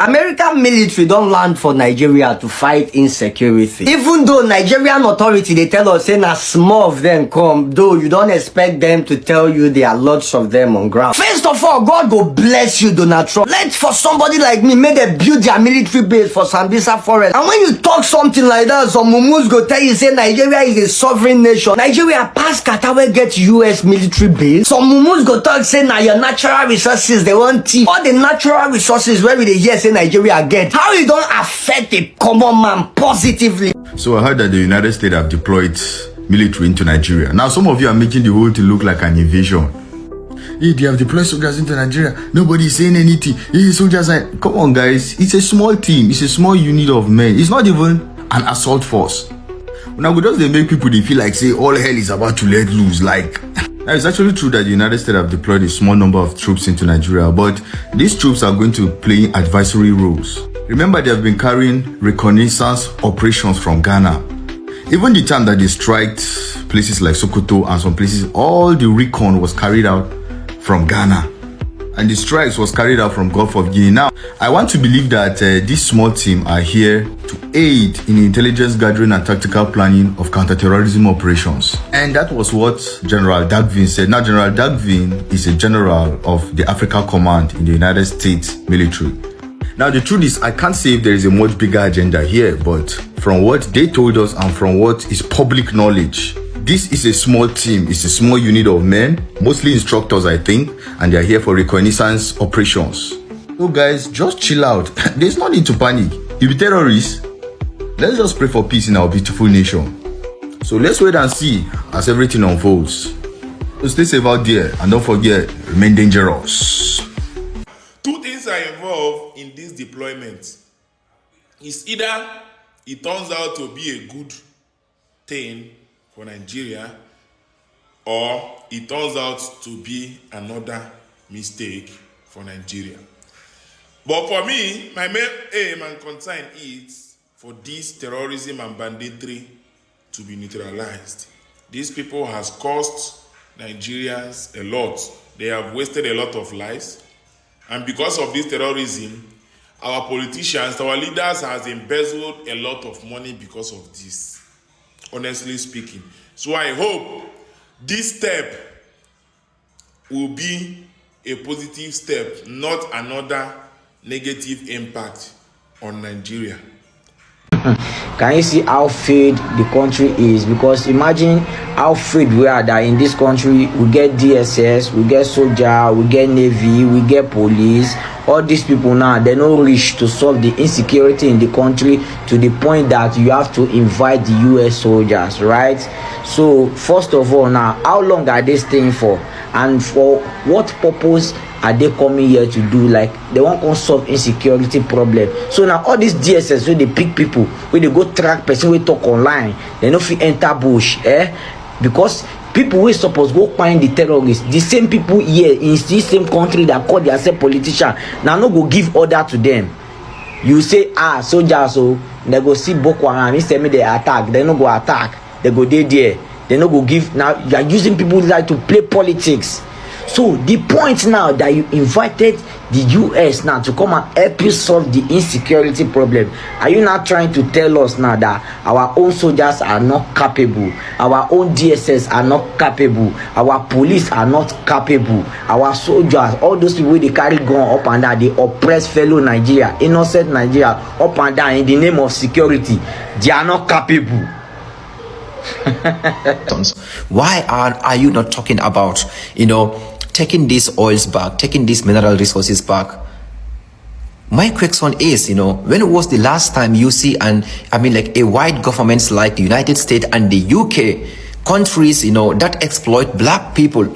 American military don't land for Nigeria to fight insecurity. Even though Nigerian authority, they tell us, say, na small of them come, though you don't expect them to tell you there are lots of them on ground. First of all, God go bless you, Donald Trump. Let for somebody like me, may they build their military base for Sambisa Forest. And when you talk something like that, some mumus go tell you, say, Nigeria is a sovereign nation. Nigeria past Qatar will get US military base. Some mumus go talk, say, now your natural resources, they want tea. All the natural resources where we hear say Nigeria get, how it don't affect the common man positively. So I heard that the United States have deployed military into Nigeria. Now some of you are making the whole thing look like an invasion. Hey, they have deployed soldiers into Nigeria. Nobody is saying anything. Hey, soldiers are... Come on, guys. It's a small team. It's a small unit of men. It's not even an assault force. Now, because they make people, they feel like, say, all hell is about to let loose. Like... Now, it's actually true that the United States have deployed a small number of troops into Nigeria, but these troops are going to play advisory roles. Remember, they have been carrying reconnaissance operations from Ghana. Even the time that they striked places like Sokoto and some places, all the recon was carried out from Ghana. And the strikes was carried out from Gulf of Guinea. Now, I want to believe that this small team are here to aid in intelligence gathering and tactical planning of counterterrorism operations. And that was what General Dagvin said. Now, General Dagvin is a general of the Africa Command in the United States military. Now, the truth is, I can't say if there is a much bigger agenda here, but from what they told us and from what is public knowledge, this is a small team. It's a small unit of men, mostly instructors, I think, and they are here for reconnaissance operations. So guys, just chill out. There's no need to panic. If you're terrorists, let's just pray for peace in our beautiful nation. So let's wait and see as everything unfolds. So stay safe out there and don't forget, remain dangerous. Two things are involved in this deployment. It's either it turns out to be a good thing for Nigeria, or it turns out to be another mistake for Nigeria. But for me, my main aim and concern is for this terrorism and banditry to be neutralized. These people has cost Nigerians a lot. They have wasted a lot of lives. And because of this terrorism, our politicians, our leaders has embezzled a lot of money because of this. Honestly speaking. So I hope this step will be a positive step, not another negative impact on Nigeria. Can you see how failed the country is? Because imagine how failed we are that in this country we get DSS, we get soldier, we get navy, we get police. All these people now, they no reach to solve the insecurity in the country to the point that you have to invite the US soldiers, right? So first of all, now, how long are they staying for? And for what purpose are they coming here to do? Like, they want to solve insecurity problem. So now all these DSS, where they pick people, where they go track person, we talk online, they no fit enter bush, because people we supposed go find the terrorists, the same people here in this same country that call themselves politician, now no go give order to them. You say, soldiers, so they go see Boko Haram, instead me they attack, they no go attack, they go there, they no go give. Now you are using people like to play politics. So the point now that you invited the US now to come and help you solve the insecurity problem, are you now trying to tell us now that our own soldiers are not capable, our own DSS are not capable, our police are not capable, our soldiers, all those people they carry gun up and down, they oppress fellow Nigeria, innocent Nigeria up and down in the name of security, they are not capable? Why are you not talking about, taking these oils back, taking these mineral resources back? My question is, when was the last time you see a white governments like the United States and the UK, countries, that exploit black people,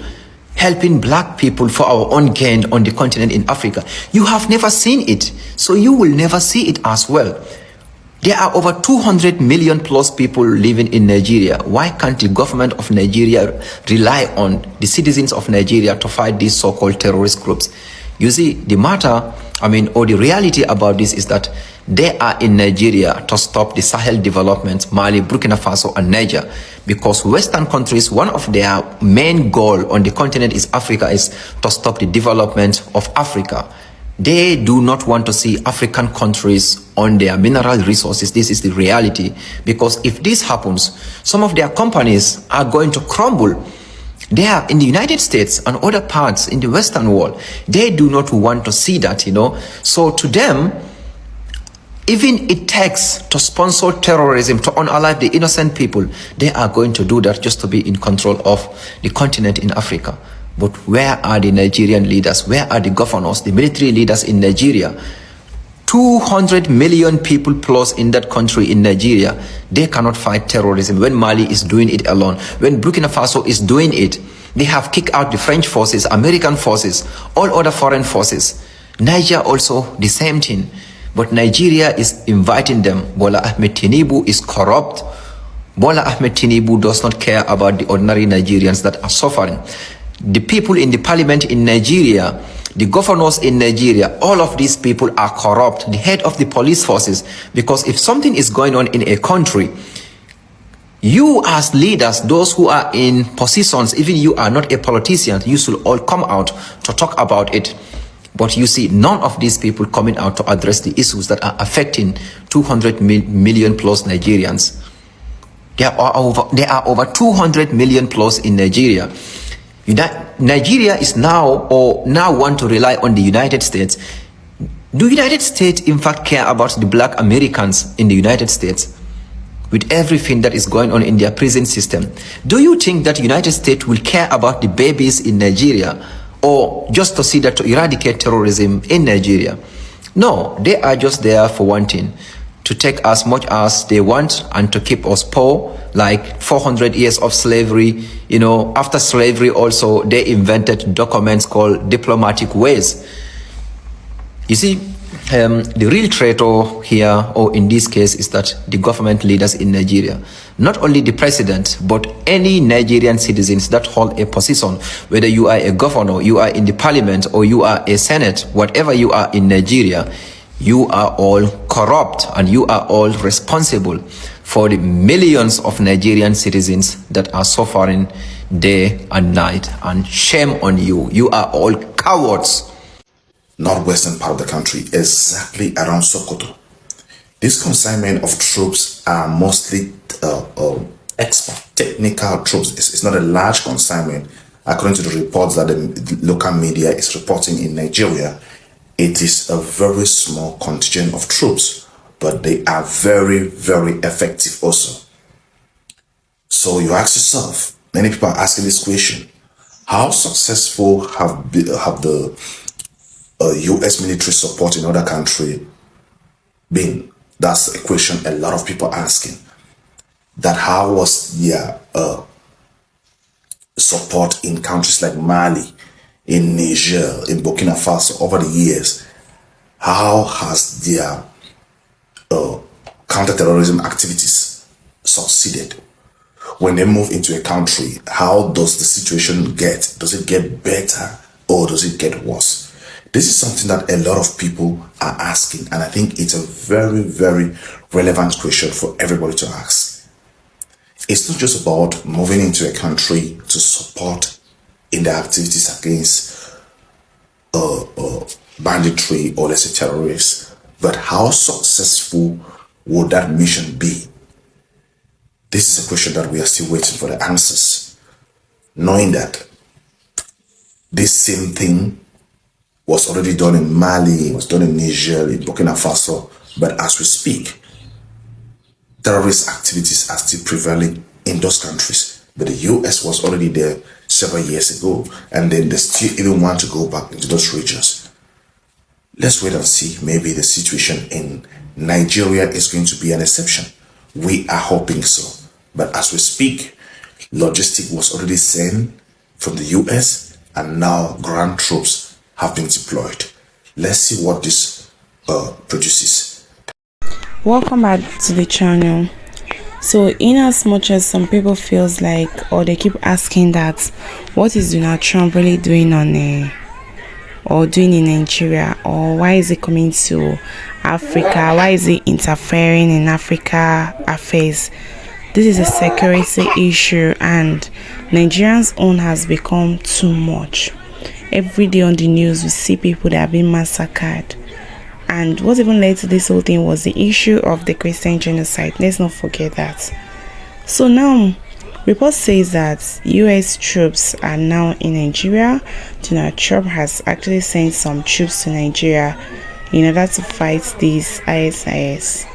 helping black people for our own gain on the continent in Africa? You have never seen it, so you will never see it as well. There are over 200 million plus people living in Nigeria. Why can't the government of Nigeria rely on the citizens of Nigeria to fight these so-called terrorist groups? You see, the matter, or the reality about this is that they are in Nigeria to stop the Sahel development, Mali, Burkina Faso, and Niger. Because Western countries, one of their main goal on the continent is Africa, is to stop the development of Africa. They do not want to see African countries on their mineral resources. This is the reality. Because if this happens, some of their companies are going to crumble. They are in the United States and other parts in the Western world. They do not want to see that, So to them, even it takes to sponsor terrorism, to unalive the innocent people, they are going to do that just to be in control of the continent in Africa. But where are the Nigerian leaders? Where are the governors, the military leaders in Nigeria? 200 million people plus in that country in Nigeria. They cannot fight terrorism when Mali is doing it alone. When Burkina Faso is doing it, they have kicked out the French forces, American forces, all other foreign forces. Niger also the same thing. But Nigeria is inviting them. Bola Ahmed Tinubu is corrupt. Bola Ahmed Tinubu does not care about the ordinary Nigerians that are suffering. The people in the parliament in Nigeria, the governors in Nigeria, all of these people are corrupt. The head of the police forces, because if something is going on in a country, you as leaders, those who are in positions, even you are not a politician, you should all come out to talk about it. But you see none of these people coming out to address the issues that are affecting 200 million plus Nigerians. There are over 200 million plus in Nigeria. Nigeria is now want to rely on the United States. Do United States in fact care about the black Americans in the United States with everything that is going on in their prison system? Do you think that the United States will care about the babies in Nigeria, or just to see that to eradicate terrorism in Nigeria? No, they are just there for one thing, to take as much as they want and to keep us poor, like 400 years of slavery. After slavery also, they invented documents called diplomatic ways. You see, the real traitor here, or in this case, is that the government leaders in Nigeria, not only the president, but any Nigerian citizens that hold a position, whether you are a governor, you are in the parliament, or you are a senate, whatever you are in Nigeria, you are all corrupt and you are all responsible for the millions of Nigerian citizens that are suffering day and night. And shame on you. You are all cowards. Northwestern part of the country, exactly around Sokoto. This consignment of troops are mostly expert, technical troops. It's not a large consignment. According to the reports that the local media is reporting in Nigeria, it is a very small contingent of troops, but they are very, very effective also. So you ask yourself, many people are asking this question: how successful have the U.S. military support in other country been? That's a question a lot of people are asking. That how was their support in countries like Mali, in Niger, in Burkina Faso over the years? How has their counterterrorism activities succeeded? When they move into a country, how does the situation get? Does it get better or does it get worse? This is something that a lot of people are asking, and I think it's a very, very relevant question for everybody to ask. It's not just about moving into a country to support in the activities against banditry or let's say terrorists, but how successful would that mission be? This is a question that we are still waiting for the answers, knowing that this same thing was already done in Mali, was done in Niger, in Burkina Faso, but as we speak, terrorist activities are still prevailing in those countries. But the US was already there several years ago, and then they still even want to go back into those regions. Let's wait and see. Maybe the situation in Nigeria is going to be an exception. We are hoping so. But as we speak, logistic was already sent from the US, and now ground troops have been deployed. Let's see what this produces. Welcome back to the channel. So in as much as some people feels like, or they keep asking that, what is Donald Trump really doing doing in Nigeria, or why is he coming to Africa, why is he interfering in Africa affairs? This is a security issue, and Nigerians' own has become too much. every day on the news we see people that are being massacred. And what even led to this whole thing was the issue of the Christian genocide. Let's not forget that. So now, report says that US troops are now in Nigeria. Donald Trump has actually sent some troops to Nigeria in order to fight these ISIS.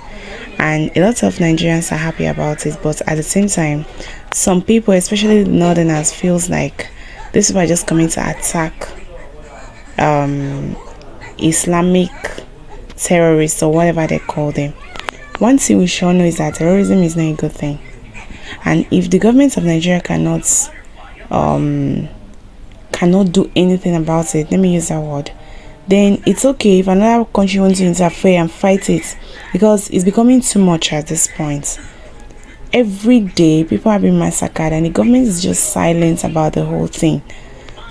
And a lot of Nigerians are happy about it, but at the same time, some people, especially the northerners, feels like this people are just coming to attack Islamic terrorists or whatever they call them. One thing we should know is that terrorism is not a good thing, and if the government of Nigeria cannot do anything about it, let me use that word, then it's okay if another country wants to interfere and fight it, because it's becoming too much at this point. Every day people are being massacred and the government is just silent about the whole thing.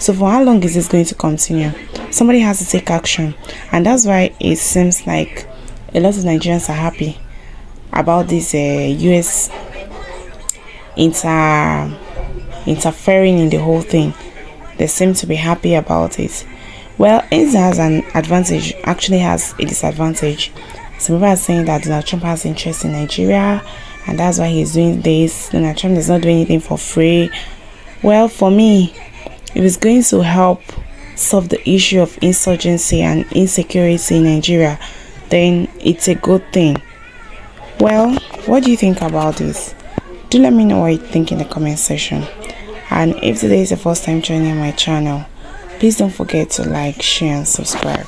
So for how long is this going to continue? Somebody has to take action, and that's why it seems like a lot of Nigerians are happy about this US interfering in the whole thing. They seem to be happy about it. Well, it has an advantage, actually has a disadvantage. Some people are saying that Donald Trump has interest in Nigeria and that's why he's doing this. Donald Trump does not do anything for free. Well, for me, if it's going to help solve the issue of insurgency and insecurity in Nigeria, then it's a good thing. Well, what do you think about this? Do let me know what you think in the comment section. And if today is the first time joining my channel, please don't forget to like, share and subscribe.